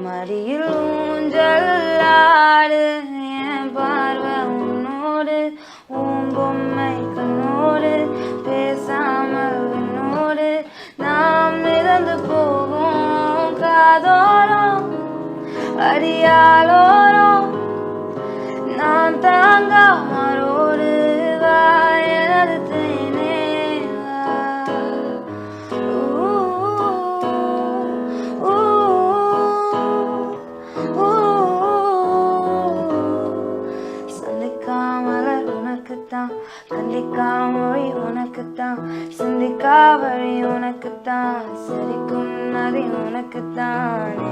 மடியில் ஊஞ்சலாடு என் பார்வை உன்னோடு பூம்பொம்மை கண்ணோடு பேசாமல் உன்னோடு நாம் மிதந்து போவோம் காதோரம் அடியாலோரம் நான் தாங்க மாறோடு வா எனது தேனே வா. சந்திக்கா மலர் உனக்குத்தான், கண்டிக்கா மொழி உனக்குத்தான், சிந்திக்கா வழி உனக்குத்தான், சிரிக்கும் நதி உனக்குத்தானே.